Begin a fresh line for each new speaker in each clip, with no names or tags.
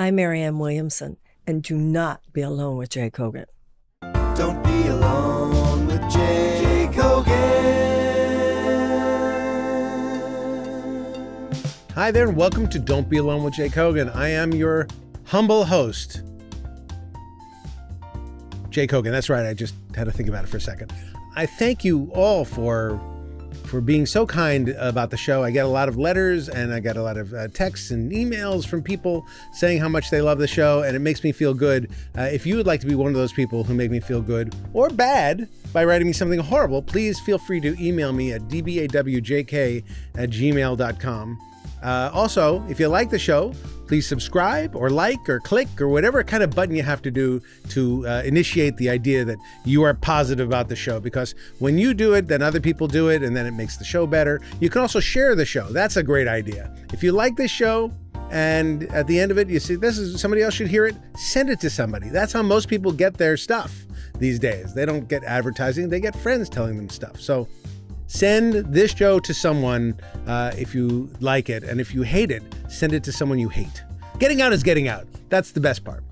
I'm Marianne Williamson, and do not be alone with Jay Kogan.
Don't be alone with Jay Kogan.
Hi there, and welcome to Don't Be Alone with Jay Kogan. I am your humble host, Jay Kogan. That's right, I just had to think about it for a second. I thank you all for being so kind about the show. I get a lot of letters and I get a lot of texts and emails from people saying how much they love the show, and it makes me feel good. If you would like to be one of those people who make me feel good or bad by writing me something horrible, please feel free to email me at dbawjk@gmail.com. Also, if you like the show, please subscribe or like or click or whatever kind of button you have to do to initiate the idea that you are positive about the show. Because when you do it, then other people do it, and then it makes the show better. You can also share the show. That's a great idea. If you like this show and at the end of it, you see somebody else should hear it, send it to somebody. That's how most people get their stuff these days. They don't get advertising. They get friends telling them stuff. So send this show to someone if you like it, and if you hate it, send it to someone you hate. Getting out is getting out. That's the best part.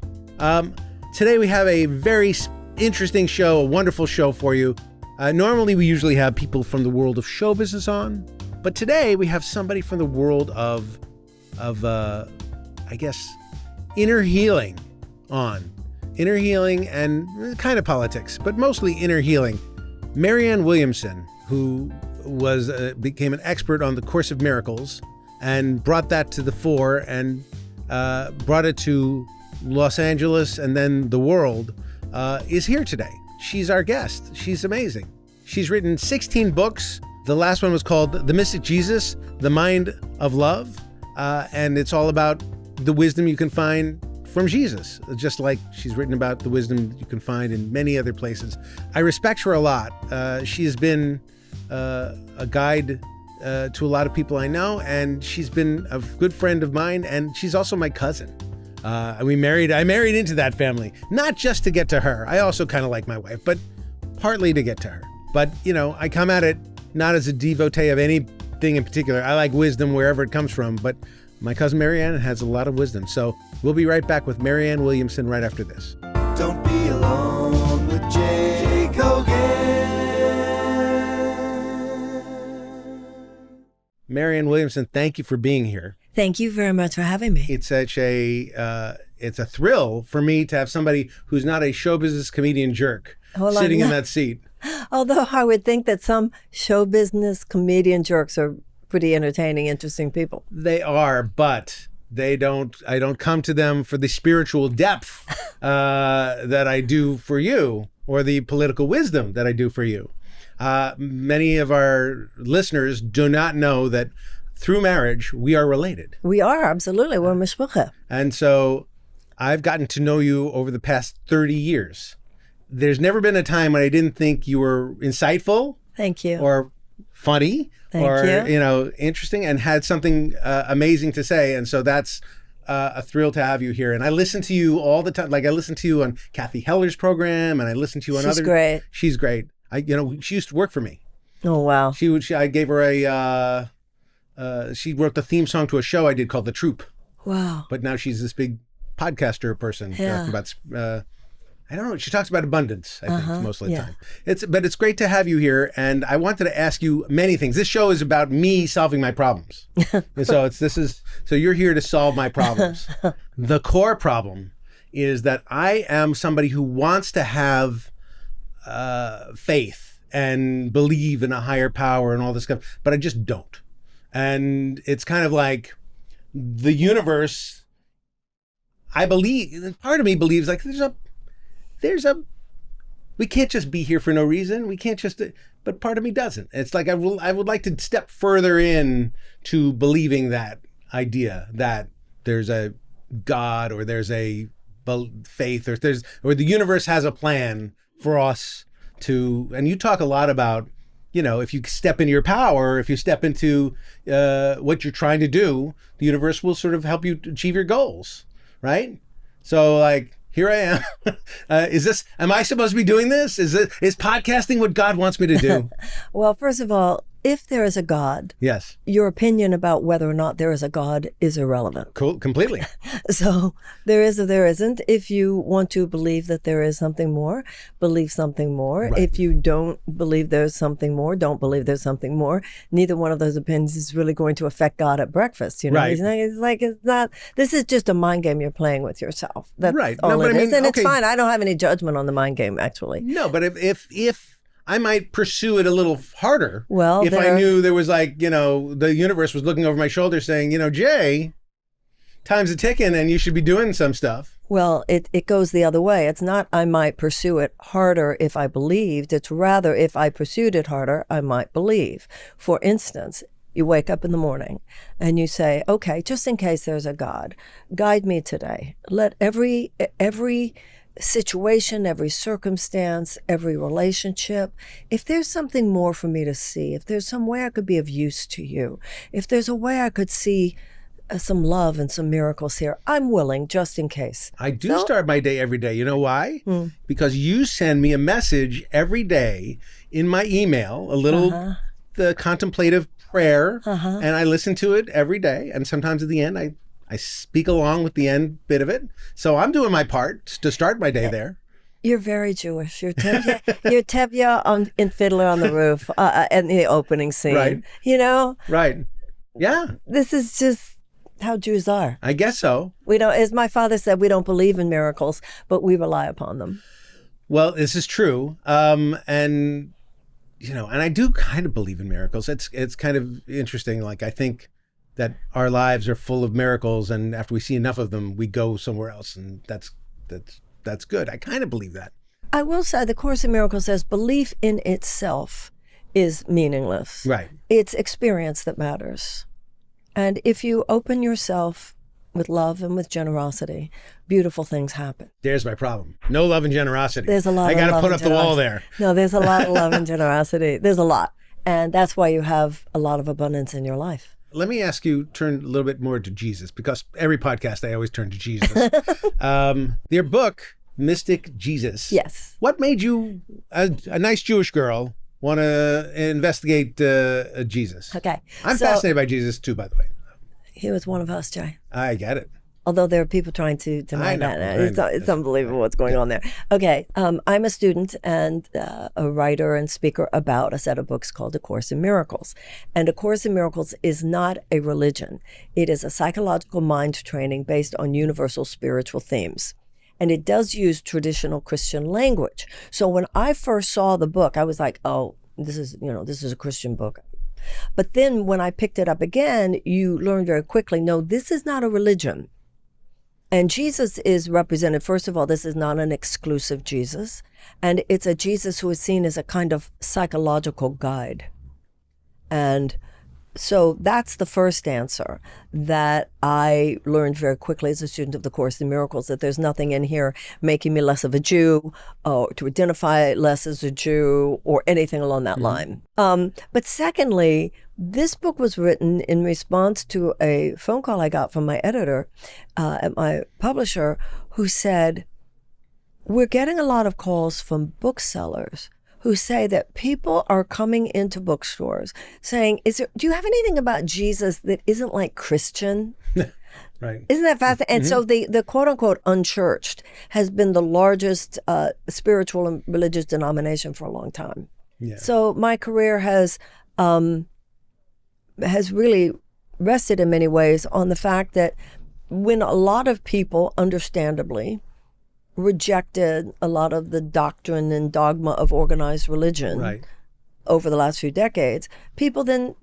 Today we have a very interesting show, a wonderful show for you. Normally we usually have people from the world of show business on, but today we have somebody from the world of I guess, inner healing on. Inner healing and kind of politics, but mostly inner healing. Marianne Williamson, who became an expert on the Course of Miracles and brought that to the fore and brought it to Los Angeles and then the world, is here today. She's our guest. She's amazing. She's written 16 books. The last one was called The Mystic Jesus, The Mind of Love, and it's all about the wisdom you can find from Jesus, just like she's written about the wisdom you can find in many other places. I respect her a lot. She has been a guide to a lot of people I know, and she's been a good friend of mine, and she's also my cousin. I married into that family, not just to get to her. I also kind of like my wife, but partly to get to her. But, I come at it not as a devotee of anything in particular. I like wisdom wherever it comes from, but my cousin Marianne has a lot of wisdom. So we'll be right back with Marianne Williamson right after this.
Don't be alone with Jay Kogan.
Marianne Williamson, thank you for being here.
Thank you very much for having me.
It's such it's a thrill for me to have somebody who's not a show business comedian jerk sitting in that seat.
Although I would think that some show business comedian jerks are pretty entertaining, interesting people.
They are, but I don't come to them for the spiritual depth that I do for you, or the political wisdom that I do for you. Many of our listeners do not know that through marriage, we are related.
We are, absolutely. We're mishpucha.
And so I've gotten to know you over the past 30 years. There's never been a time when I didn't think you were insightful.
Thank you.
Or funny.
Thank you.
Interesting, and had something amazing to say. And so that's a thrill to have you here. And I listen to you all the time. Like, I listen to you on Kathy Heller's program, and I listen to you on
She's great.
She's great. She used to work for me.
Oh, wow.
I gave her she wrote the theme song to a show I did called The Troop.
Wow.
But now she's this big podcaster person.
Yeah.
About, I don't know. She talks about abundance, I think, most of the time. But it's great to have you here. And I wanted to ask you many things. This show is about me solving my problems. And so so you're here to solve my problems. The core problem is that I am somebody who wants to have faith and believe in a higher power and all this stuff, but I just don't. And it's kind of like the universe, I believe, part of me believes like we can't just be here for no reason. We can't just, but part of me doesn't. It's like I would like to step further in to believing that idea that there's a God, or there's a faith, or the universe has a plan for us to, and you talk a lot about, if you step into your power, if you step into what you're trying to do, the universe will sort of help you achieve your goals, right? So like, here I am. Am I supposed to be doing this? Is podcasting what God wants me to do?
Well, first of all, if there is a God,
Yes.
your opinion about whether or not there is a God is irrelevant.
Cool. Completely.
So there is or there isn't. If you want to believe that there is something more, believe something more.
Right.
If you don't believe there's something more, don't believe there's something more. Neither one of those opinions is really going to affect God at breakfast. You know,
Right.
it's not. This is just a mind game you're playing with yourself. That's
Right.
all
No, but
it
I
is.
mean,
And
okay.
it's fine. I don't have any judgment on the mind game, actually.
No, but if I might pursue it a little harder,
Well,
if I knew there was like, the universe was looking over my shoulder saying, Jay, time's a ticking and you should be doing some stuff.
Well, it goes the other way. It's not I might pursue it harder if I believed. It's rather if I pursued it harder, I might believe. For instance, you wake up in the morning and you say, okay, just in case there's a God, guide me today. Let every situation, every circumstance, every relationship, if there's something more for me to see, if there's some way I could be of use to you, if there's a way I could see some love and some miracles here, I'm willing, just in case.
I do start my day every day. You know why? Because you send me a message every day in my email, a little the contemplative prayer, and I listen to it every day. And sometimes at the end, I speak along with the end bit of it. So I'm doing my part to start my day there.
You're very Jewish. You're Tevye in Fiddler on the Roof in the opening scene.
Right. Right. Yeah.
This is just how Jews are.
I guess so.
We don't, as my father said, we don't believe in miracles, but we rely upon them.
Well, this is true. And I do kind of believe in miracles. It's kind of interesting. Like, I think that our lives are full of miracles, and after we see enough of them, we go somewhere else, and that's good. I kind of believe that.
I will say the Course in Miracles says belief in itself is meaningless.
Right.
It's experience that matters. And if you open yourself with love and with generosity, beautiful things happen.
There's my problem. No love and generosity.
There's a lot
I
of
got to
love
put
and
up the wall
generosity.
there.
No, there's a lot of love and generosity. There's a lot. And that's why you have a lot of abundance in your life.
Let me ask you, turn a little bit more to Jesus, because every podcast I always turn to Jesus. Your book, Mystic Jesus.
Yes.
What made you, a nice Jewish girl, want to investigate Jesus?
Okay.
I'm
So-
fascinated by Jesus too, by the way.
He was one of us, Jay.
I get it.
Although there are people trying to deny
I know,
that.
I know.
It's unbelievable what's going on there. Okay, I'm a student and a writer and speaker about a set of books called A Course in Miracles. And A Course in Miracles is not a religion. It is a psychological mind training based on universal spiritual themes. And it does use traditional Christian language. So when I first saw the book, I was like, oh, this is a Christian book. But then when I picked it up again, you learn very quickly, no, this is not a religion. And Jesus is represented, first of all, this is not an exclusive Jesus. And it's a Jesus who is seen as a kind of psychological guide. And so that's the first answer that I learned very quickly as a student of the Course in Miracles, that there's nothing in here making me less of a Jew or to identify less as a Jew or anything along that line. But secondly, this book was written in response to a phone call I got from my editor at my publisher, who said, we're getting a lot of calls from booksellers who say that people are coming into bookstores saying, do you have anything about Jesus that isn't like Christian?
Right.
Isn't that fascinating? And so the quote unquote unchurched has been the largest spiritual and religious denomination for a long time.
Yeah.
So my career has really rested in many ways on the fact that when a lot of people, understandably, rejected a lot of the doctrine and dogma of organized religion
Right.
over the last few decades, people then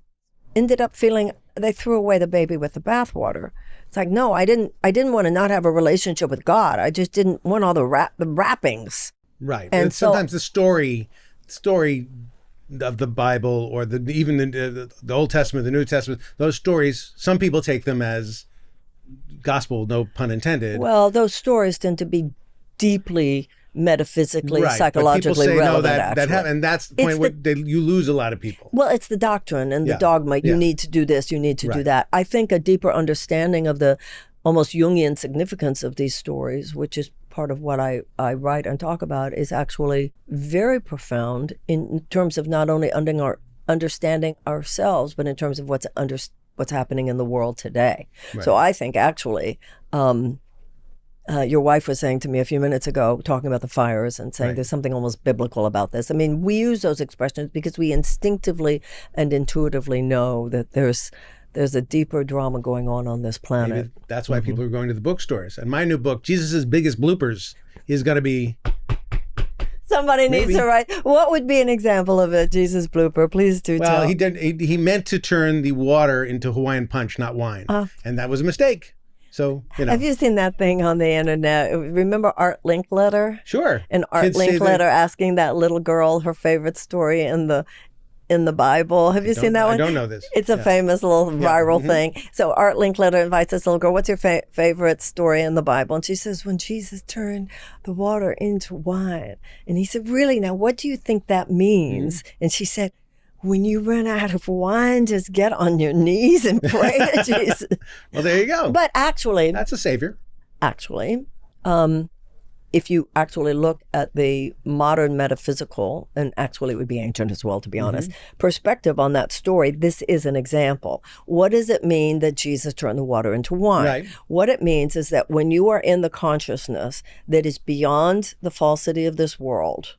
ended up feeling they threw away the baby with the bathwater. It's like, no, I didn't want to not have a relationship with God. I just didn't want all the wrappings.
Right.
And
And
so-
sometimes the story of the Bible or even the Old Testament, the New Testament, those stories, some people take them as gospel, no pun intended.
Well, those stories tend to be deeply metaphysically,
right.
psychologically
but people say,
relevant,
no, that
actually.
and that's the point where you lose a lot of people.
Well, it's the doctrine and the
Yeah.
dogma. You
Yeah.
need to do this, you need to do
Right.
that. I think a deeper understanding of the almost Jungian significance of these stories, which is part of what I write and talk about, is actually very profound in terms of not only understanding ourselves, but in terms of what's happening in the world today. Right. So I think actually, your wife was saying to me a few minutes ago, talking about the fires and saying there's something almost biblical about this. I mean, we use those expressions because we instinctively and intuitively know that there's a deeper drama going on this planet.
Maybe that's why people are going to the bookstores. And my new book, Jesus' Biggest Bloopers, is going to be...
Somebody needs to write. What would be an example of a Jesus blooper? Please do tell.
Well, he meant to turn the water into Hawaiian punch, not wine. And that was a mistake. So,
Have you seen that thing on the internet? Remember Art Linkletter?
Sure.
An Art Linkletter asking that little girl her favorite story in the Bible. Have you seen that one?
I don't know this.
It's a famous little viral thing. So Art Linkletter invites this little girl, what's your favorite story in the Bible? And she says, when Jesus turned the water into wine. And he said, really? Now, what do you think that means? And she said, when you run out of wine, just get on your knees and pray to Jesus.
Well, there you go.
But actually...
That's a savior.
Actually, if you actually look at the modern metaphysical, and actually it would be ancient as well, to be honest, perspective on that story, this is an example. What does it mean that Jesus turned the water into wine?
Right.
What it means is that when you are in the consciousness that is beyond the falsity of this world,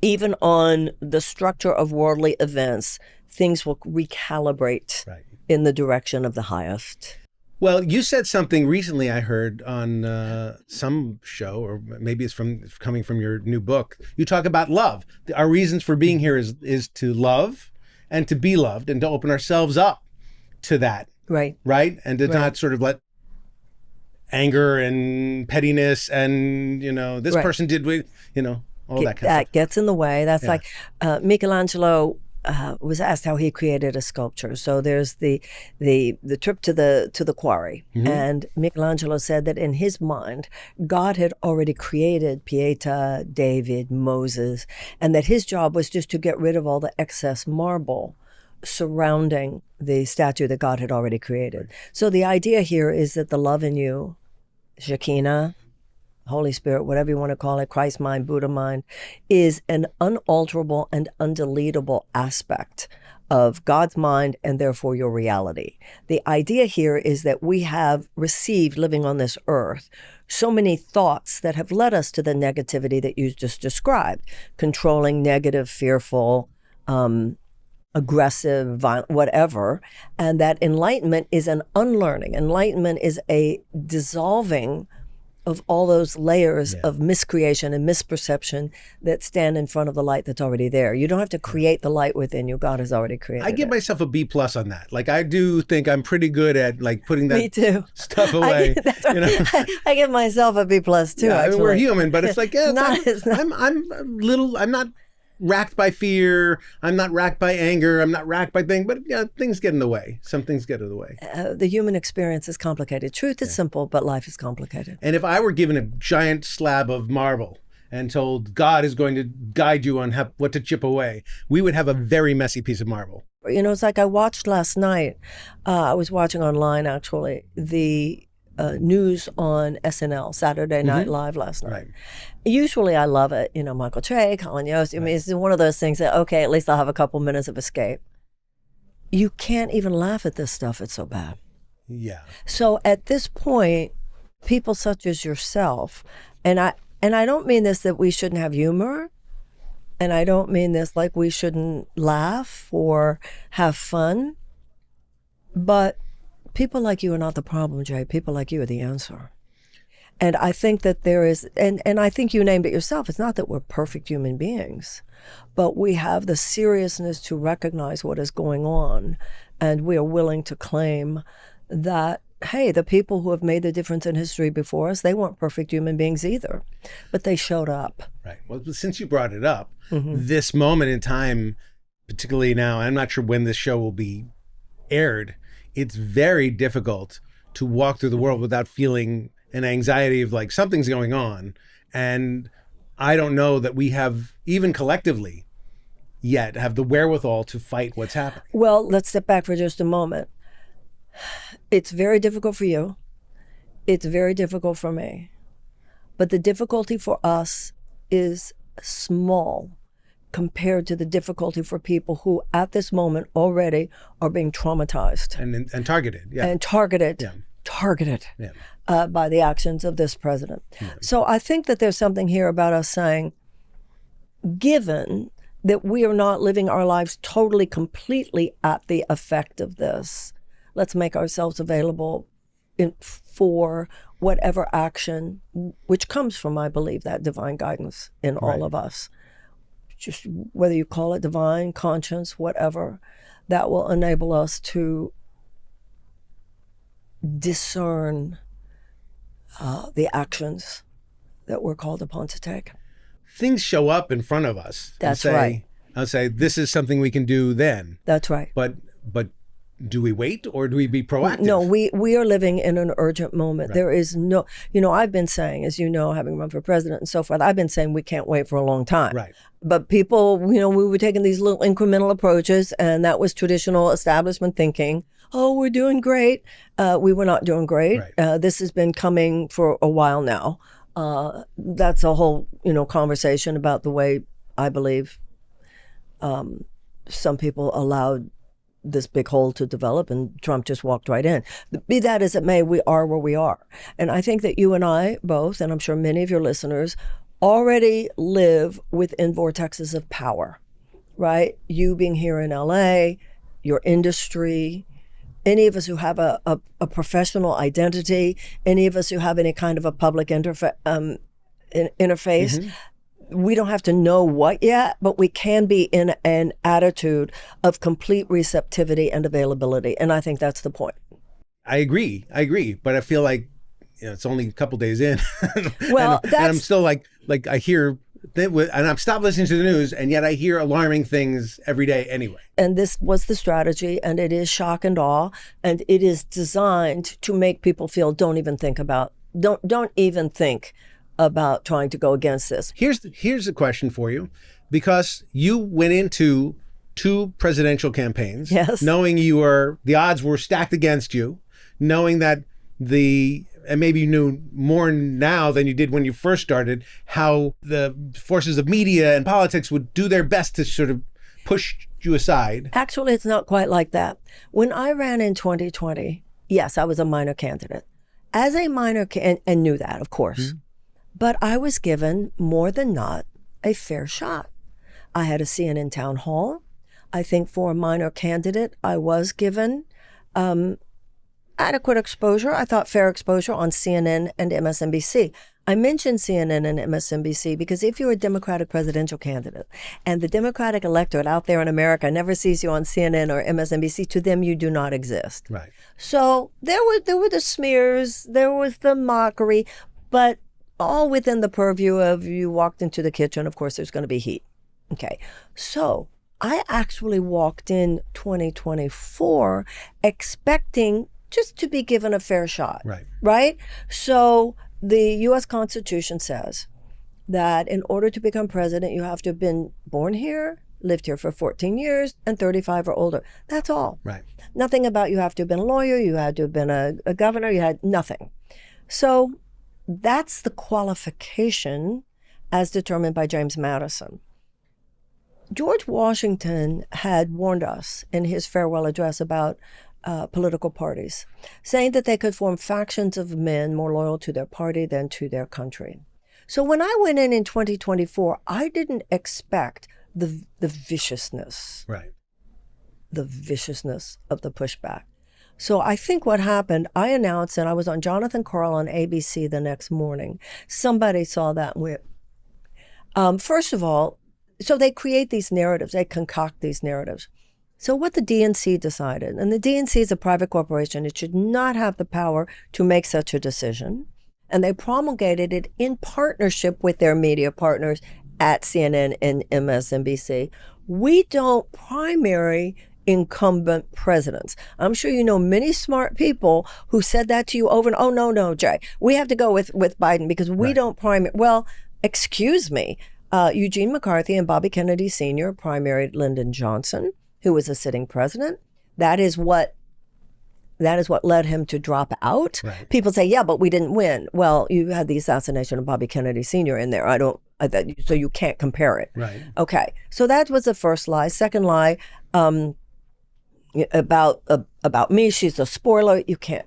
even on the structure of worldly events, things will recalibrate in the direction of the highest.
Well, you said something recently I heard on some show, or maybe it's coming from your new book. You talk about love. Our reasons for being here is to love and to be loved and to open ourselves up to that. Right. Right? And to not sort of let anger and pettiness and, this person did, all that kind of stuff.
That gets in the way. That's like Michelangelo was asked how he created a sculpture. So there's the trip to the quarry, and Michelangelo said that in his mind, God had already created Pieta, David, Moses, and that his job was just to get rid of all the excess marble surrounding the statue that God had already created. So the idea here is that the love in you, Shekinah, Holy Spirit, whatever you want to call it, Christ mind, Buddha mind, is an unalterable and undeletable aspect of God's mind and therefore your reality. The idea here is that we have received, living on this earth, so many thoughts that have led us to the negativity that you just described, controlling, negative, fearful, aggressive, violent, whatever, and that enlightenment is an unlearning. Enlightenment is a dissolving of all those layers of miscreation and misperception that stand in front of the light that's already there. You don't have to create the light within you. God has already created it.
I give myself a B+ on that. Like, I do think I'm pretty good at putting that stuff away.
I give myself a B+ too.
Yeah,
actually.
We're human, but it's like,
it's not.
I'm not racked by fear. I'm not racked by anger. I'm not racked by things, but things get in the way. Some things get in the way.
The human experience is complicated. Truth is simple, but life is complicated.
And if I were given a giant slab of marble and told God is going to guide you on what to chip away, we would have a very messy piece of marble.
It's like I watched last night. I was watching online, actually, the news on SNL, Saturday Night Live last night. Right. Usually I love it. Michael Che, Colin Yost. I mean, it's one of those things that, okay, at least I'll have a couple minutes of escape. You can't even laugh at this stuff. It's so bad.
Yeah.
So at this point, people such as yourself, and I don't mean this that we shouldn't have humor, and I don't mean this like we shouldn't laugh or have fun, but people like you are not the problem, Jay. People like you are the answer. And I think that there is, and I think you named it yourself, it's not that we're perfect human beings, but we have the seriousness to recognize what is going on, and we are willing to claim that, hey, the people who have made the difference in history before us, they weren't perfect human beings either, but they showed up.
Right. Well, since you brought it up, this moment in time, particularly now, I'm not sure when this show will be aired, it's very difficult to walk through the world without feeling an anxiety of like something's going on. And I don't know that we have, even collectively yet, have the wherewithal to fight what's happening.
Well, let's step back for just a moment. It's very difficult for you. It's very difficult for me. But the difficulty for us is small compared to the difficulty for people who at this moment already are being traumatized
and targeted. Yeah.
and targeted
Yeah.
by the actions of this president. Yeah. So I think that there's something here about us saying, given that we are not living our lives totally, completely at the effect of this, let's make ourselves available for whatever action, which comes from, I believe, that divine guidance in all of us. Just whether you call it divine, conscience, whatever, that will enable us to discern the actions that we're called upon to take.
Things show up in front of us.
That's
right. I'll say, this is something we can do then.
That's right.
But do we wait or do we be proactive?
No, we are living in an urgent moment. Right. There is no, I've been saying, as you know, having run for president and so forth, I've been saying we can't wait for a long time.
Right.
But people, we were taking these little incremental approaches, and that was traditional establishment thinking. Oh, we're doing great. We were not doing great. Right. This has been coming for a while now. That's a whole, conversation about the way I believe some people allowed this big hole to develop, and Trump just walked right in. Be that as it may, we are where we are. And I think that you and I both, and I'm sure many of your listeners, already live within vortexes of power, right? You being here in LA, your industry, any of us who have a professional identity, any of us who have any kind of a public interface, we don't have to know what yet, but we can be in an attitude of complete receptivity and availability. And I think that's the point. I
agree. But I feel like it's only a couple days in.
Well,
and I'm still like I hear, and I've stopped listening to the news, and yet I hear alarming things every day anyway.
And this was the strategy, and it is shock and awe, and it is designed to make people feel don't even think about trying to go against this.
Here's a question for you, because you went into 2 presidential campaigns,
yes,
knowing the odds were stacked against you, knowing that and maybe you knew more now than you did when you first started, how the forces of media and politics would do their best to sort of push you aside.
Actually, it's not quite like that. When I ran in 2020, yes, I was a minor candidate. As a minor and knew that, of course. Mm-hmm. But I was given, more than not, a fair shot. I had a CNN town hall. I think for a minor candidate, I was given adequate exposure. I thought fair exposure on CNN and MSNBC. I mentioned CNN and MSNBC because if you're a Democratic presidential candidate and the Democratic electorate out there in America never sees you on CNN or MSNBC, to them you do not exist.
Right.
So there were the smears, there was the mockery, but all within the purview of you walked into the kitchen, of course, there's going to be heat. Okay. So I actually walked in 2024 expecting just to be given a fair shot.
Right.
Right? So the U.S. Constitution says that in order to become president, you have to have been born here, lived here for 14 years, and 35 or older. That's all.
Right.
Nothing about you have to have been a lawyer, you had to have been a governor, you had nothing. So that's the qualification as determined by James Madison. George Washington had warned us in his farewell address about political parties, saying that they could form factions of men more loyal to their party than to their country. So when I went in 2024, I didn't expect the viciousness,
right,
the viciousness of the pushback. So I think what happened, I announced, and I was on Jonathan Karl on ABC the next morning. Somebody saw that and went, first of all, so they create these narratives, they concoct these narratives. So what the DNC decided, and the DNC is a private corporation, it should not have the power to make such a decision. And they promulgated it in partnership with their media partners at CNN and MSNBC. We don't primary incumbent presidents. I'm sure you know many smart people who said that to you over and oh, no, Jay, we have to go with Biden because we don't primary. Well, excuse me, Eugene McCarthy and Bobby Kennedy Sr. primaried Lyndon Johnson, who was a sitting president. That is what led him to drop out.
Right.
People say, yeah, but we didn't win. Well, you had the assassination of Bobby Kennedy Sr. in there. I don't so you can't compare it.
Right.
Okay, so that was the first lie. Second lie, about me, she's a spoiler. You can't.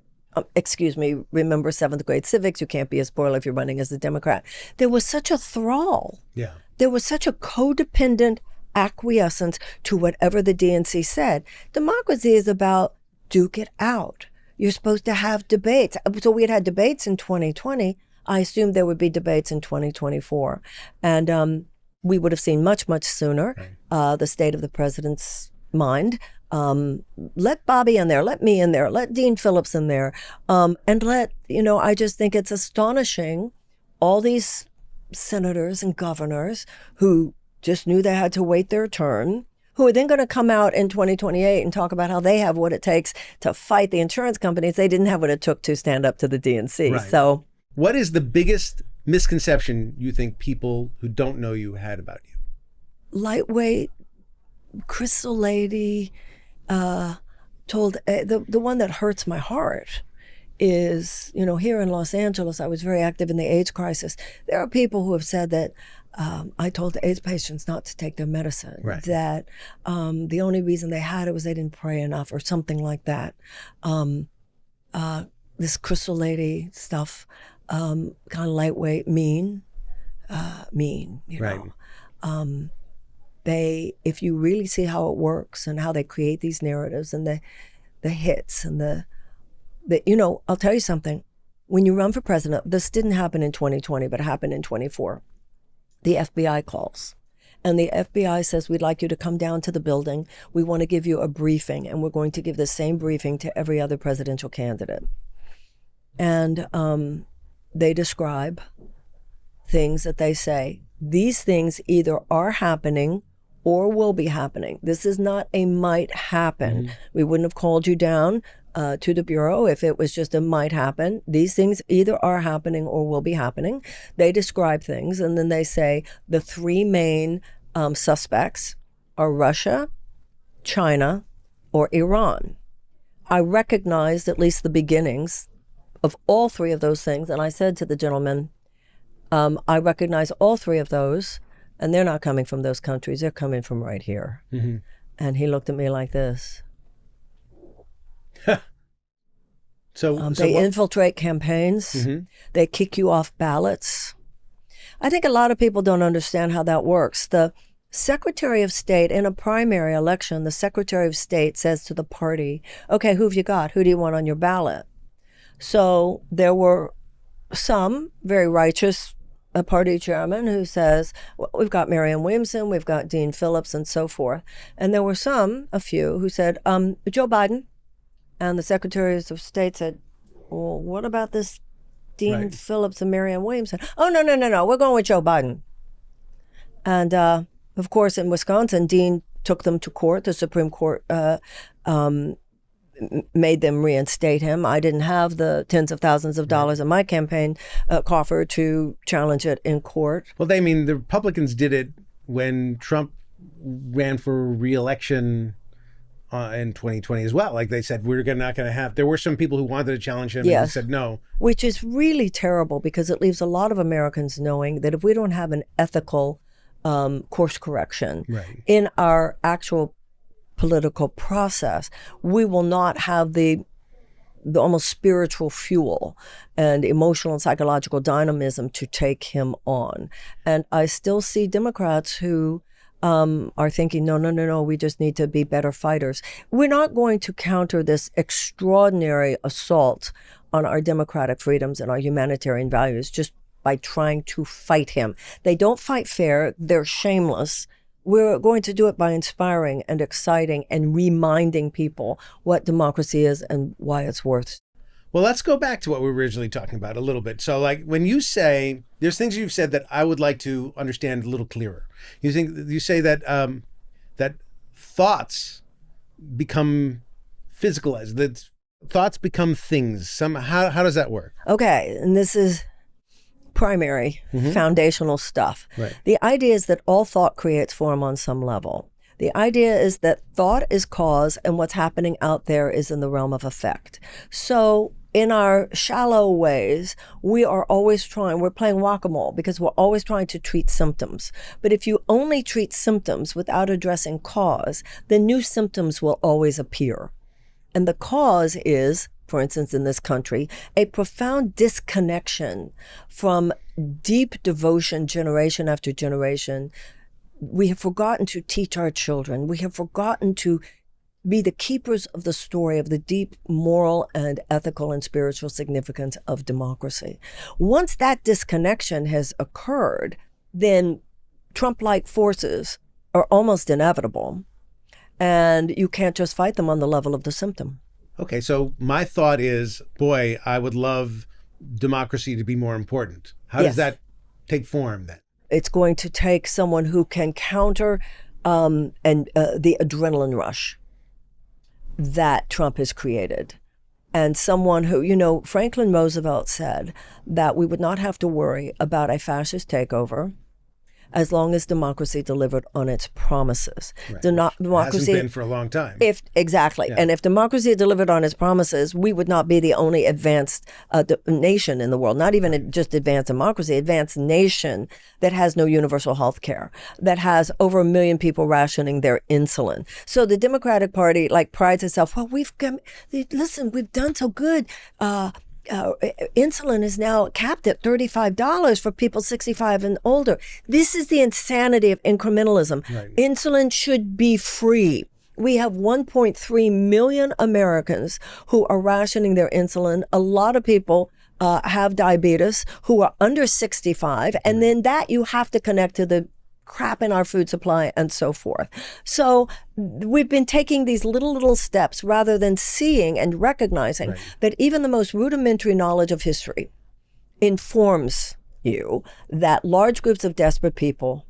Excuse me, remember 7th grade civics, you can't be a spoiler if you're running as a Democrat. There was such a thrall.
Yeah.
There was such a codependent acquiescence to whatever the DNC said. Democracy is about duke it out. You're supposed to have debates. So we had debates in 2020. I assumed there would be debates in 2024. And we would have seen much, much sooner the state of the president's mind. Let Bobby in there, let me in there, let Dean Phillips in there, and I just think it's astonishing, all these senators and governors who just knew they had to wait their turn, who are then going to come out in 2028 and talk about how they have what it takes to fight the insurance companies. They didn't have what it took to stand up to the DNC.
Right.
So,
what is the biggest misconception you think people who don't know you had about you?
lightweight, crystal lady, told the one that hurts my heart is, here in Los Angeles, I was very active in the AIDS crisis. There are people who have said that I told the AIDS patients not to take their medicine,
right.
that the only reason they had it was they didn't pray enough or something like that. This crystal lady stuff, kind of lightweight, mean,
right.
If you really see how it works and how they create these narratives and the hits and I'll tell you something. When you run for president, this didn't happen in 2020, but it happened in 24. The FBI calls. And the FBI says, we'd like you to come down to the building. We want to give you a briefing, and we're going to give the same briefing to every other presidential candidate. And they describe things that they say, these things either are happening or will be happening. This is not a might happen. Mm-hmm. We wouldn't have called you down to the Bureau if it was just a might happen. These things either are happening or will be happening. They describe things, and then they say the three main suspects are Russia, China, or Iran. I recognized at least the beginnings of all three of those things, and I said to the gentleman, I recognize all three of those, and they're not coming from those countries. They're coming from right here. Mm-hmm. And he looked at me like this. They infiltrate campaigns. Mm-hmm. They kick you off ballots. I think a lot of people don't understand how that works. The Secretary of State in a primary election, the Secretary of State says to the party, okay, who have you got? Who do you want on your ballot? So there were some very righteous party chairman who says, well, we've got Marianne Williamson, we've got Dean Phillips, and so forth. And there were a few who said, Joe Biden. And the Secretaries of State said, well, what about this Dean Phillips and Marianne Williamson? Oh, no, we're going with Joe Biden. And of course, in Wisconsin, Dean took them to court. The Supreme Court made them reinstate him. I didn't have the tens of thousands of dollars in my campaign coffer to challenge it in court.
Well, the Republicans did it when Trump ran for re-election in 2020 as well. Like they said, we're not going to have, there were some people who wanted to challenge him and he said no.
Which is really terrible because it leaves a lot of Americans knowing that if we don't have an ethical course correction in our actual political process, we will not have the almost spiritual fuel and emotional and psychological dynamism to take him on. And I still see Democrats who are thinking, no, we just need to be better fighters. We're not going to counter this extraordinary assault on our democratic freedoms and our humanitarian values just by trying to fight him. They don't fight fair. They're shameless. We're going to do it by inspiring and exciting and reminding people what democracy is and why it's worth.
Well, let's go back to what we were originally talking about a little bit. So like when you say, there's things you've said that I would like to understand a little clearer. You say that that thoughts become physicalized, that thoughts become things. How does that work?
Okay, and this is primary, foundational stuff. Right. The idea is that all thought creates form on some level. The idea is that thought is cause and what's happening out there is in the realm of effect. So in our shallow ways, we're playing whack-a-mole because we're always trying to treat symptoms. But if you only treat symptoms without addressing cause, then new symptoms will always appear. And the cause is, for instance, in this country, a profound disconnection from deep devotion generation after generation. We have forgotten to teach our children. We have forgotten to be the keepers of the story of the deep moral and ethical and spiritual significance of democracy. Once that disconnection has occurred, then Trump-like forces are almost inevitable, and you can't just fight them on the level of the symptom.
Okay, so my thought is, boy, I would love democracy to be more important. How does that take form then?
It's going to take someone who can counter the adrenaline rush that Trump has created. And someone who, Franklin Roosevelt said that we would not have to worry about a fascist takeover as long as democracy delivered on its promises.
Right.
Democracy
hasn't been for a long time.
Exactly.
Yeah.
And if democracy delivered on its promises, we would not be the only advanced nation in the world, not even just advanced democracy, advanced nation that has no universal health care, that has over 1 million people rationing their insulin. So the Democratic Party prides itself, well, we've done so good. Insulin is now capped at $35 for people 65 and older. This is the insanity of incrementalism.
Right.
Insulin should be free. We have 1.3 million Americans who are rationing their insulin. A lot of people have diabetes who are under 65, and then that you have to connect to the crap in our food supply and so forth. So we've been taking these little steps rather than seeing and recognizing that even the most rudimentary knowledge of history informs you that large groups of desperate people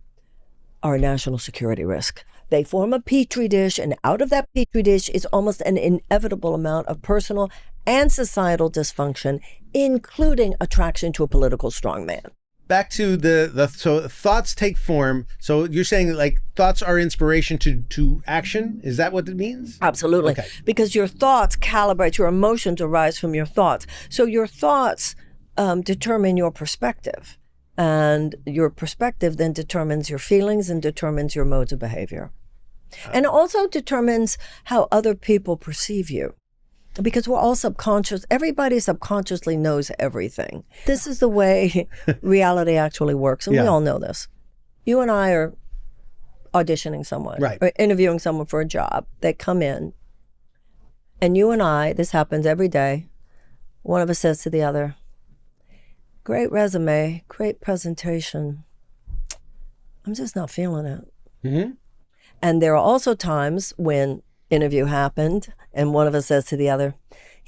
are a national security risk. They form a petri dish, and out of that petri dish is almost an inevitable amount of personal and societal dysfunction, including attraction to a political strongman.
Back to so thoughts take form. So you're saying thoughts are inspiration to action? Is that what it means?
Absolutely.
Okay.
Because your thoughts calibrate, your emotions arise from your thoughts. So your thoughts determine your perspective. And your perspective then determines your feelings and determines your modes of behavior. And also determines how other people perceive you. Because we're all subconscious. Everybody subconsciously knows everything. This is the way reality actually works. And we all know this. You and I are auditioning someone or interviewing someone for a job. They come in. And you and I, this happens every day. One of us says to the other, great resume, great presentation. I'm just not feeling it. Mm-hmm. And there are also times when interview happened and one of us says to the other,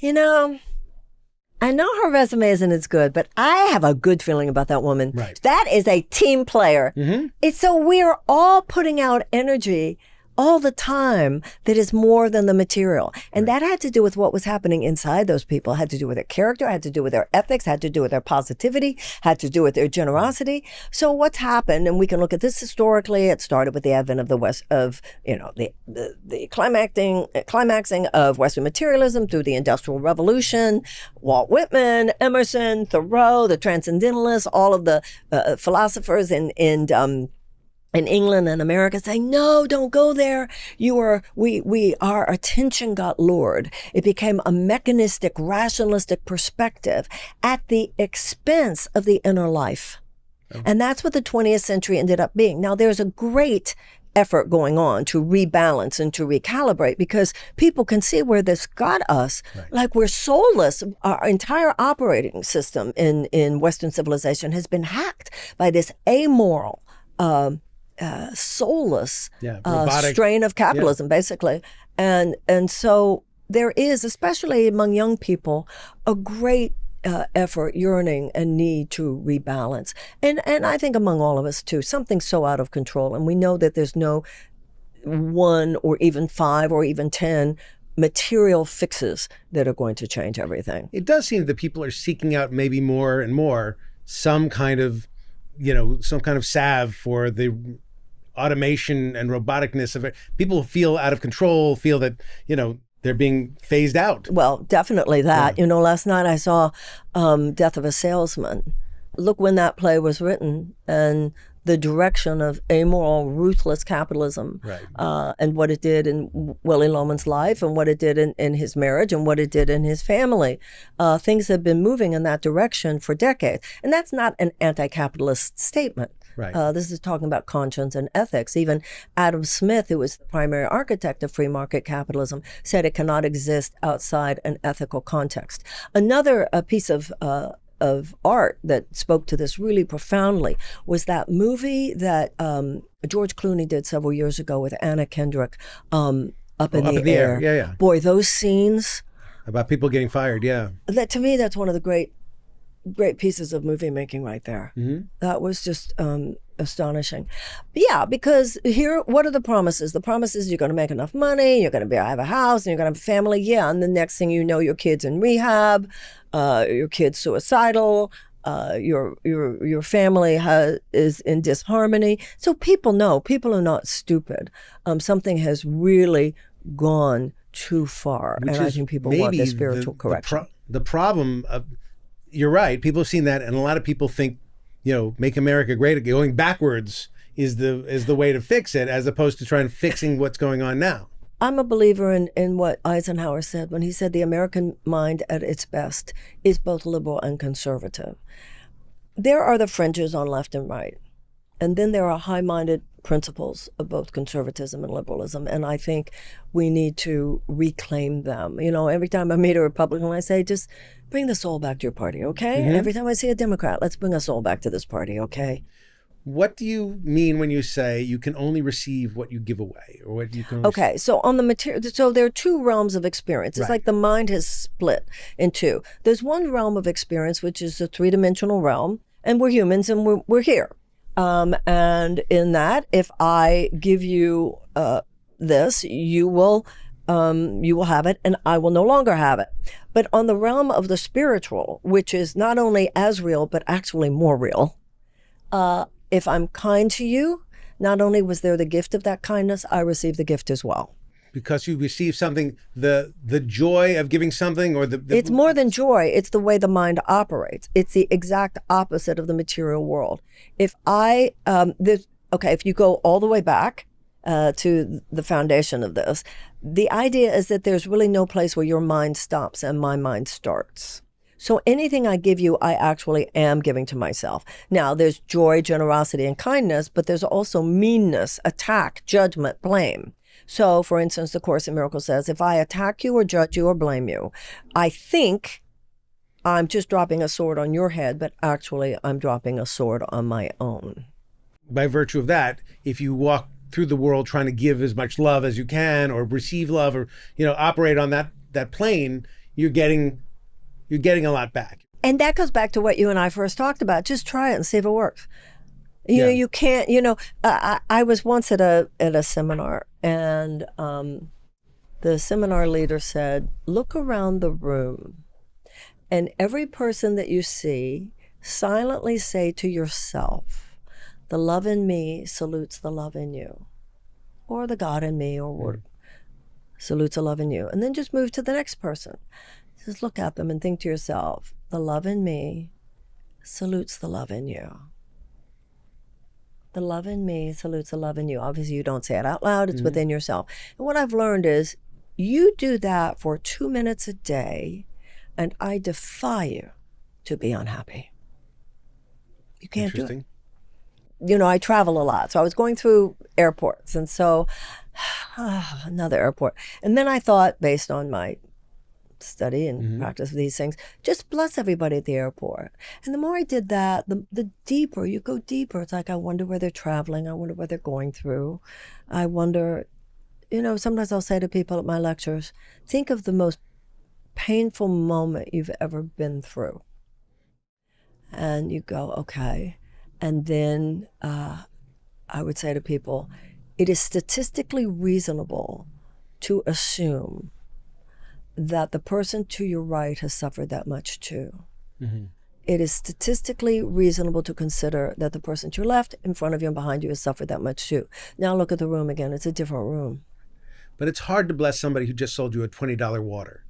I know her resume isn't as good, but I have a good feeling about that woman.
Right.
That is a team player.
Mm-hmm.
It's so we're all putting out energy all the time that is more than the material. And that had to do with what was happening inside those people, had to do with their character, had to do with their ethics, had to do with their positivity, had to do with their generosity. So what's happened, and we can look at this historically, it started with the advent of the West, of, the climaxing of Western materialism through the Industrial Revolution, Walt Whitman, Emerson, Thoreau, the Transcendentalists, all of the philosophers in England and America saying, no, don't go there. Our attention got lured. It became a mechanistic, rationalistic perspective at the expense of the inner life. Oh. And that's what the 20th century ended up being. Now, there's a great effort going on to rebalance and to recalibrate because people can see where this got us. Right. We're soulless. Our entire operating system in Western civilization has been hacked by this amoral, soulless strain of capitalism, basically. And so there is, especially among young people, a great effort, yearning, and need to rebalance. And I think among all of us too, something's so out of control. And we know that there's no 1 or even 5 or even 10 material fixes that are going to change everything.
It does seem that people are seeking out maybe more and more some kind of salve for the automation and roboticness of it. People feel out of control, feel that, they're being phased out.
Well, definitely that.
Yeah.
Last night I saw Death of a Salesman. Look when that play was written and the direction of amoral, ruthless capitalism,
Right.
and what it did in Willie Loman's life and what it did in his marriage and what it did in his family. Things have been moving in that direction for decades. And that's not an anti-capitalist statement.
Right.
This is talking about conscience and ethics. Even Adam Smith, who was the primary architect of free market capitalism, said it cannot exist outside an ethical context. Another piece of art that spoke to this really profoundly was that movie that George Clooney did several years ago with Anna Kendrick, Up in the Air.
Yeah, yeah.
Boy, those scenes.
About people getting fired, yeah.
That, to me, that's one of the great pieces of movie making right there.
Mm-hmm.
That was just astonishing. Yeah, because here, what are the promises? The promises you're going to make enough money, you're going to have a house, and you're going to have a family. Yeah, and the next thing you know, your kid's in rehab, your kid's suicidal, your family is in disharmony. So people are not stupid. Something has really gone too far,
Which
and I
is
think people want the spiritual correction.
The problem of, you're right, people have seen that, and a lot of people think, make America great again. Going backwards is the way to fix it, as opposed to trying fixing what's going on now.
I'm a believer in what Eisenhower said when he said the American mind at its best is both liberal and conservative. There are the fringes on left and right, and then there are high-minded principles of both conservatism and liberalism, and I think we need to reclaim them. Every time I meet a Republican, I say, just bring the soul back to your party, okay?
Mm-hmm.
And every time I see a Democrat, let's bring a soul back to this party, okay?
What do you mean when you say you can only receive what you give away, or what you can?
Okay, so on the material, so there are two realms of experience. It's
Right.
like the mind has split in two. There's one realm of experience, which is the three-dimensional realm, and we're humans, and we're here. And in that, if I give you this, you will have it, and I will no longer have it. But on the realm of the spiritual, which is not only as real but actually more real, if I'm kind to you, not only was there the gift of that kindness, I received the gift as well.
Because you receive something, the joy of giving something, or the
It's more than joy. It's the way the mind operates. It's the exact opposite of the material world. If if you go all the way back to the foundation of this, the idea is that there's really no place where your mind stops and my mind starts. So anything I give you, I actually am giving to myself. Now, there's joy, generosity, and kindness, but there's also meanness, attack, judgment, blame. So, for instance, the Course in Miracles says, if I attack you or judge you or blame you, I think I'm just dropping a sword on your head, but actually I'm dropping a sword on my own.
By virtue of that, if you walk through the world trying to give as much love as you can, or receive love, or operate on that plane, you're getting a lot back.
And that goes back to what you and I first talked about. Just try it and see if it works. You can't, I was once at a seminar, and the seminar leader said, look around the room, and every person that you see, silently say to yourself, the love in me salutes the love in you, or the God in me, or salutes the love in you. And then just move to the next person. Just look at them and think to yourself, the love in me salutes the love in you. The love in me salutes the love in you. Obviously, you don't say it out loud. It's within yourself. And what I've learned is you do that for 2 minutes a day, and I defy you to be unhappy. You can't do it. I travel a lot. So I was going through airports. And so another airport. And then I thought, based on my study and practice of these things, just bless everybody at the airport. And the more I did that, the deeper you go deeper. It's like, I wonder where they're traveling. I wonder what they're going through. I wonder, sometimes I'll say to people at my lectures, think of the most painful moment you've ever been through. And you go, okay. And then I would say to people, it is statistically reasonable to assume that the person to your right has suffered that much too. Mm-hmm. It is statistically reasonable to consider that the person to your left, in front of you, and behind you has suffered that much too. Now look at the room again. It's a different room.
but it's hard to bless somebody who just sold you a $20 water.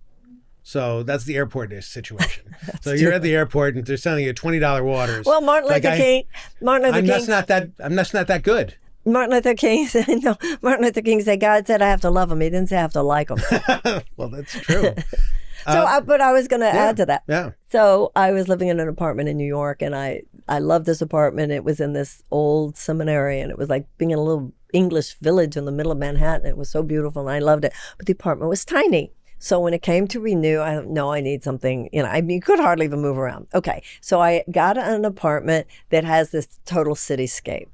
So that's the airport situation. So you're at the airport and they're selling you $20 waters.
Well, Martin Luther King.
I'm just not that good.
Martin Luther King said, no, Martin Luther King said, God said I have to love him. He didn't say I have to like him.
Well, that's true.
But I was going to add to that.
Yeah.
So I was living in an apartment in New York, and I loved this apartment. It was in this old seminary, and it was like being in a little English village in the middle of Manhattan. It was so beautiful, and I loved it. But the apartment was tiny. So when it came to renew, I need something, you could hardly even move around. Okay. So I got an apartment that has this total cityscape.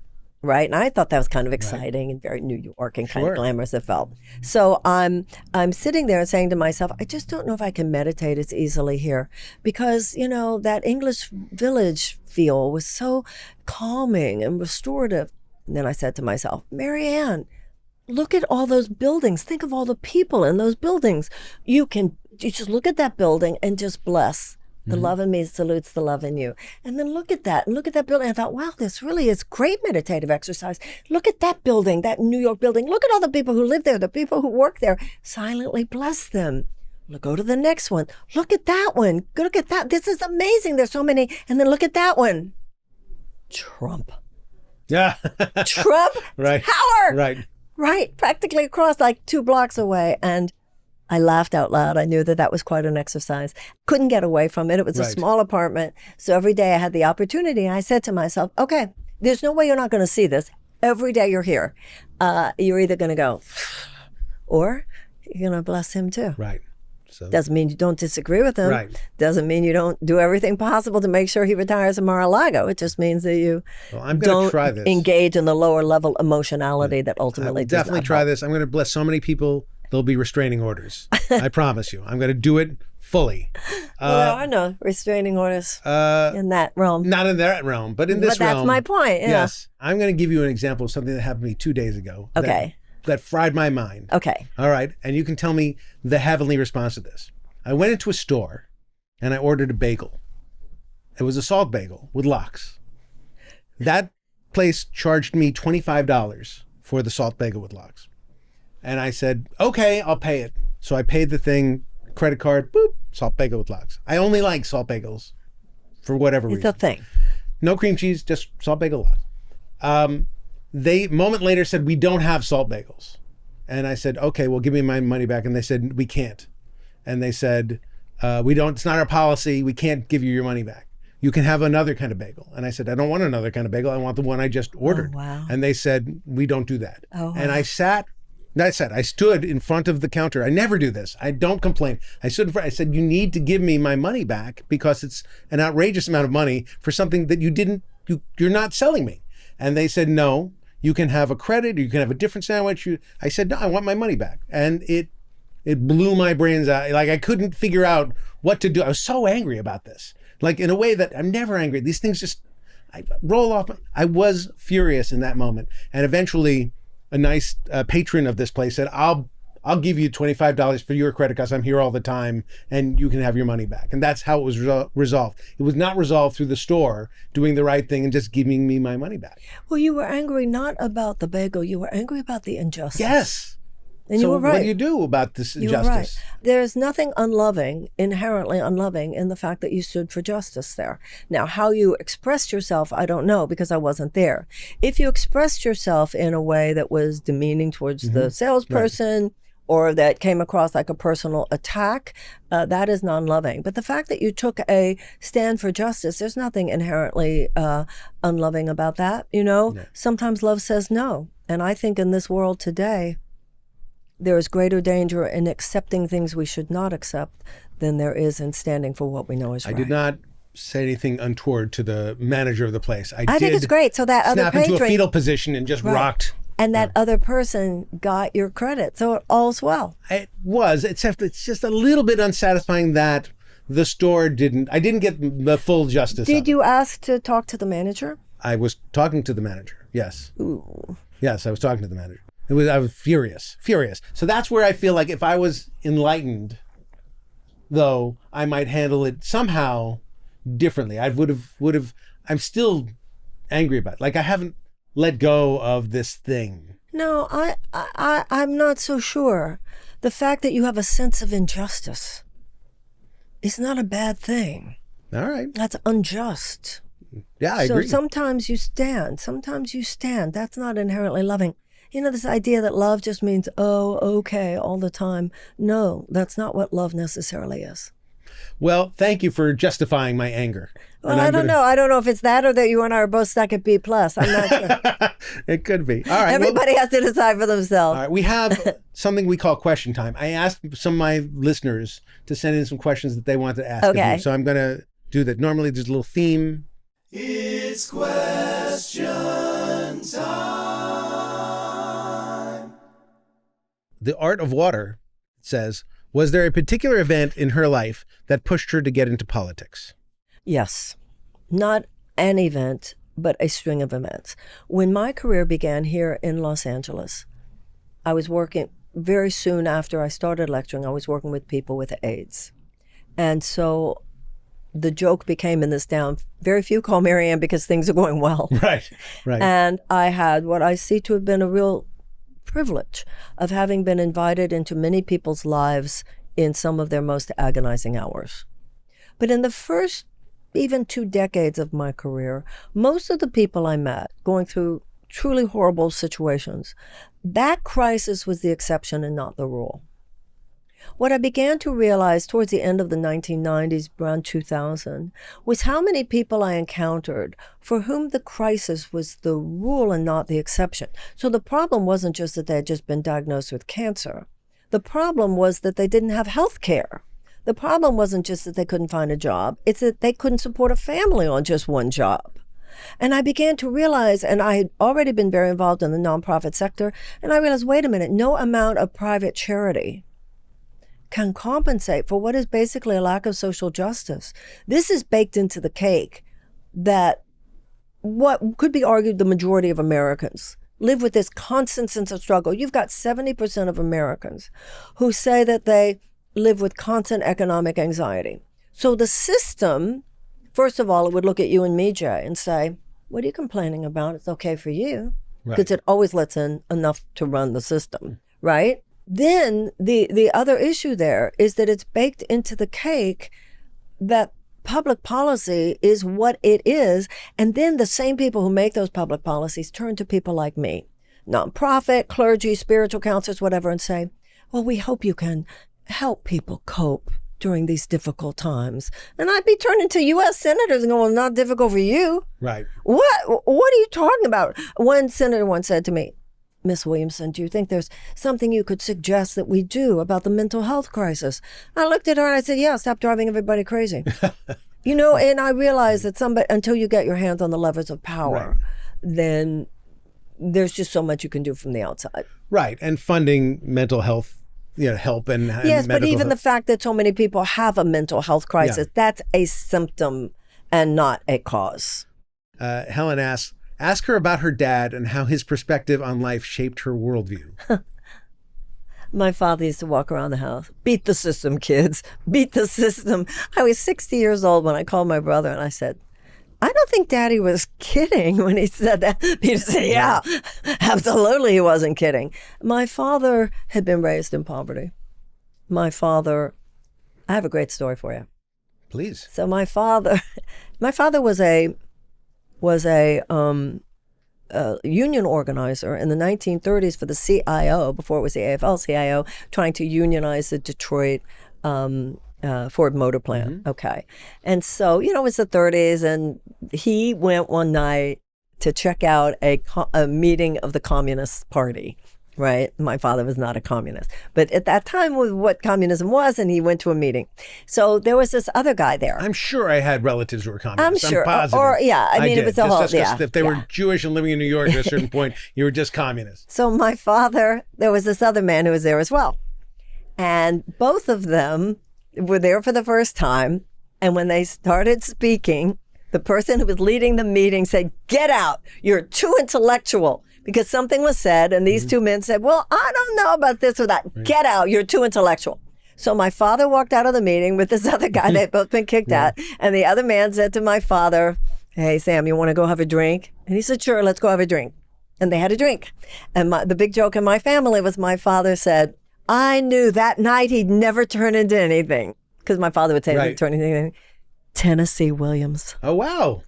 Right. And I thought that was kind of exciting and very New York and kind of glamorous it felt. So I'm sitting there and saying to myself, I just don't know if I can meditate as easily here because, that English village feel was so calming and restorative. And then I said to myself, Marianne, look at all those buildings. Think of all the people in those buildings. You just look at that building and just bless. The love in me salutes the love in you. And then look at that. And look at that building. I thought, wow, this really is great meditative exercise. Look at that building, that New York building. Look at all the people who live there, the people who work there. Silently bless them. Go to the next one. Look at that one. Look at that. This is amazing. There's so many. And then look at that one. Trump.
Yeah.
Trump
Right.
Tower.
Right.
Right. Practically across, like 2 blocks away. And I laughed out loud. I knew that was quite an exercise. Couldn't get away from it. It was a small apartment. So every day I had the opportunity. I said to myself, okay, there's no way you're not going to see this. Every day you're here. You're either going to go or you're going to bless him too.
Right. So
doesn't mean you don't disagree with him.
Right.
Doesn't mean you don't do everything possible to make sure he retires in Mar-a-Lago. It just means that you don't engage in the lower level emotionality that ultimately does
definitely try this. I'm going to bless so many people. There'll be restraining orders. I promise you. I'm going to do it fully.
Well, there are no restraining orders in that realm.
Not in that realm, but in this realm.
But that's my point. Yeah.
Yes. I'm going to give you an example of something that happened to me 2 days ago.
Okay.
That fried my mind.
Okay.
All right. And you can tell me the heavenly response to this. I went into a store and I ordered a bagel. It was a salt bagel with lox. That place charged me $25 for the salt bagel with lox. And I said, okay, I'll pay it. So I paid the thing, credit card, boop, salt bagel with lox. I only like salt bagels for whatever reason.
It's a thing.
No cream cheese, just salt bagel lox. They, moment later, said, we don't have salt bagels. And I said, okay, well, give me my money back. And they said, we can't. And they said, it's not our policy. We can't give you your money back. You can have another kind of bagel. And I said, I don't want another kind of bagel. I want the one I just ordered.
Oh, wow.
And they said, we don't do that.
Oh, wow.
And I stood in front of the counter. I never do this. I don't complain. I stood in front. I said, you need to give me my money back because it's an outrageous amount of money for something that you're not selling me. And they said, no, you can have a credit or you can have a different sandwich. I said, no, I want my money back. And it blew my brains out. Like I couldn't figure out what to do. I was so angry about this. Like in a way that I'm never angry. These things just I roll off. I was furious in that moment. And eventually a nice patron of this place said, I'll give you $25 for your credit because I'm here all the time and you can have your money back. And that's how it was resolved. It was not resolved through the store doing the right thing and just giving me my money back.
Well, you were angry not about the bagel. You were angry about the injustice.
Yes.
And
so
you were right.
What do you do about this injustice?
You were right. There's nothing inherently unloving in the fact that you stood for justice there. Now, how you expressed yourself, I don't know because I wasn't there. If you expressed yourself in a way that was demeaning towards the salesperson or that came across like a personal attack, that is non-loving. But the fact that you took a stand for justice, there's nothing inherently unloving about that. Sometimes love says no. And I think in this world today, there is greater danger in accepting things we should not accept than there is in standing for what we know is right.
I did not say anything untoward to the manager of the place. I
think it's great. So that other patron
snap into a fetal position and just rocked.
And that other person got your credit. So all's well.
It was, except it's just a little bit unsatisfying that the store didn't get the full justice.
Did you ask to talk to the manager?
I was talking to the manager, yes.
Ooh.
Yes, I was talking to the manager. I was furious. So that's where I feel like if I was enlightened, though, I might handle it somehow differently. I would have. I'm still angry about it. Like I haven't let go of this thing.
No, I'm not so sure. The fact that you have a sense of injustice is not a bad thing.
All right.
That's unjust.
Yeah, I agree.
So sometimes you stand. That's not inherently loving. You know, this idea that love just means, oh, okay, all the time. No, that's not what love necessarily is.
Well, thank you for justifying my anger.
Well, I don't know. I don't know if it's that or that you and I are both stuck at B+. I'm not sure.
It could be. All right.
Everybody has to decide for themselves.
All right. We have something we call question time. I asked some of my listeners to send in some questions that they want to ask of
Okay.
you. So I'm going to do that. Normally there's a little theme.
It's question time.
The Art of Water says, was there a particular event in her life that pushed her to get into politics?
Yes. Not an event, but a string of events. When my career began here in Los Angeles, I was working very soon after I started lecturing, I was working with people with AIDS. And so the joke became in this town, very few call Marianne because things are going well.
Right.
And I had what I see to have been a real privilege of having been invited into many people's lives in some of their most agonizing hours. But in the first even 2 decades of my career, most of the people I met going through truly horrible situations, that crisis was the exception and not the rule. What I began to realize towards the end of the 1990s, around 2000, was how many people I encountered for whom the crisis was the rule and not the exception. So the problem wasn't just that they had just been diagnosed with cancer. The problem was that they didn't have health care. The problem wasn't just that they couldn't find a job. It's that they couldn't support a family on just one job. And I began to realize, and I had already been very involved in the nonprofit sector, and I realized, wait a minute, no amount of private charity can compensate for what is basically a lack of social justice. This is baked into the cake that what could be argued the majority of Americans live with this constant sense of struggle. You've got 70% of Americans who say that they live with constant economic anxiety. So the system, first of all, it would look at you and me, Jay, and say, what are you complaining about? It's okay for you. Because it always lets in enough to run the system, right? Then the other issue there is that it's baked into the cake that public policy is what it is. And then the same people who make those public policies turn to people like me, nonprofit, clergy, spiritual counselors, whatever, and say, well, we hope you can help people cope during these difficult times. And I'd be turning to U.S. senators and going, not difficult for you.
Right.
What are you talking about? One senator once said to me, Miss Williamson, do you think there's something you could suggest that we do about the mental health crisis? I looked at her and I said, yeah, stop driving everybody crazy. You know, and I realized that until you get your hands on the levers of power, then there's just so much you can do from the outside.
Right. And funding mental health, help and
yes, but even
health.
The fact that so many people have a mental health crisis, that's a symptom and not a cause.
Helen asks, ask her about her dad and how his perspective on life shaped her worldview.
My father used to walk around the house, beat the system, kids, beat the system. I was 60 years old when I called my brother and I said, I don't think Daddy was kidding when he said that. Peter said, yeah, absolutely he wasn't kidding. My father had been raised in poverty. I have a great story for you.
Please.
So my father was a union organizer in the 1930s for the CIO, before it was the AFL-CIO, trying to unionize the Detroit Ford Motor Plant. Mm-hmm. Okay. And so, it was the 30s, and he went one night to check out a meeting of the Communist Party. Right? My father was not a communist. But at that time was what communism was, and he went to a meeting. So there was this other guy there.
I'm sure I had relatives who were communists.
I'm sure.
I'm positive.
I mean, it was the whole,
if they were Jewish and living in New York at a certain point, you were just communists.
So my father, there was this other man who was there as well. And both of them were there for the first time. And when they started speaking, the person who was leading the meeting said, get out, you're too intellectual. Because something was said, and these two men said, well, I don't know about this or that. Right. Get out, you're too intellectual. So my father walked out of the meeting with this other guy they'd both been kicked at. And the other man said to my father, hey, Sam, you want to go have a drink? And he said, sure, let's go have a drink. and they had a drink. And the big joke in my family was my father said, I knew that night he'd never turn into anything. Because my father would say he'd turn into anything. Tennessee Williams.
Oh, wow.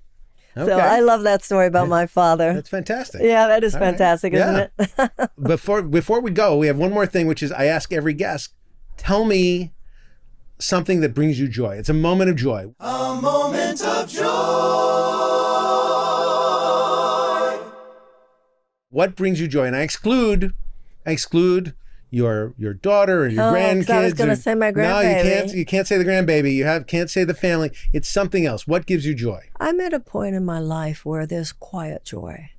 Okay.
So I love that story about my father.
That's fantastic.
Yeah, that is fantastic, isn't it?
Before we go, we have one more thing, which is I ask every guest, tell me something that brings you joy. It's a moment of joy.
A moment of joy.
What brings you joy? And I exclude your daughter or your grandkids.
I was going to say my grandbaby.
No, you can't say the grandbaby. Can't say the family. It's something else. What gives you joy?
I'm at a point in my life where there's quiet joy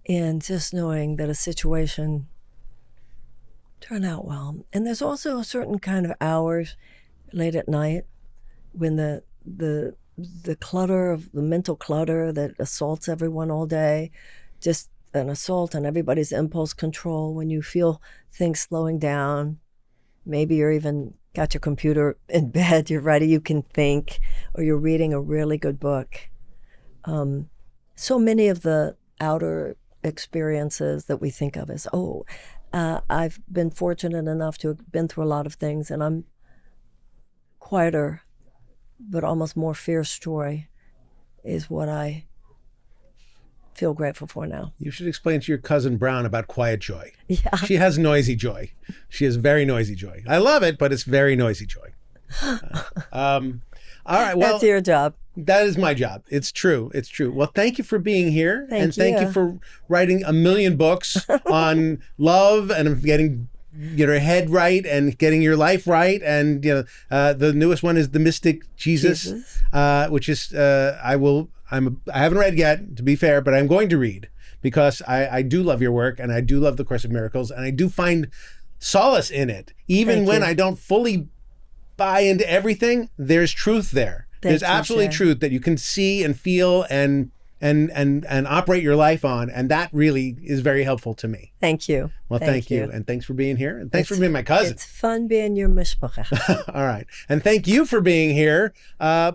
in just knowing that a situation turned out well. And there's also a certain kind of hours late at night when the clutter of the mental clutter that assaults everyone all day, just an assault on everybody's impulse control, when you feel things slowing down. Maybe you're even got your computer in bed, you're ready, you can think, or you're reading a really good book. So many of the outer experiences that we think of as, I've been fortunate enough to have been through a lot of things, and I'm quieter, but almost more fierce joy is what I feel grateful for now.
You should explain to your cousin Brown about quiet joy.
Yeah.
She has noisy joy. She has very noisy joy. I love it, but it's very noisy joy. All right. Well,
that's your job.
That is my job. It's true. It's true. Well, thank you for being here. Thank you for writing 1 million books on love and getting your head right and getting your life right. And the newest one is The Mystic Jesus. Which is I haven't read yet, to be fair, but I'm going to read because I do love your work and I do love the Course of Miracles and I do find solace in it. Even when I don't fully buy into everything, there's truth there. There's absolutely truth that you can see and feel and operate your life on, and that really is very helpful to me.
Thank you.
Well, thank you. And thanks for being here. And thanks for being my cousin.
It's fun being your mishpacha.
All right. And thank you for being here.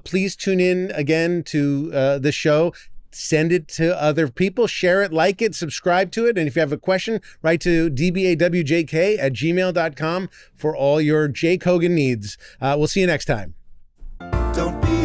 Please tune in again to the show. Send it to other people. Share it, like it, subscribe to it. And if you have a question, write to dbawjk@gmail.com for all your Jake Hogan needs. We'll see you next time.
Don't be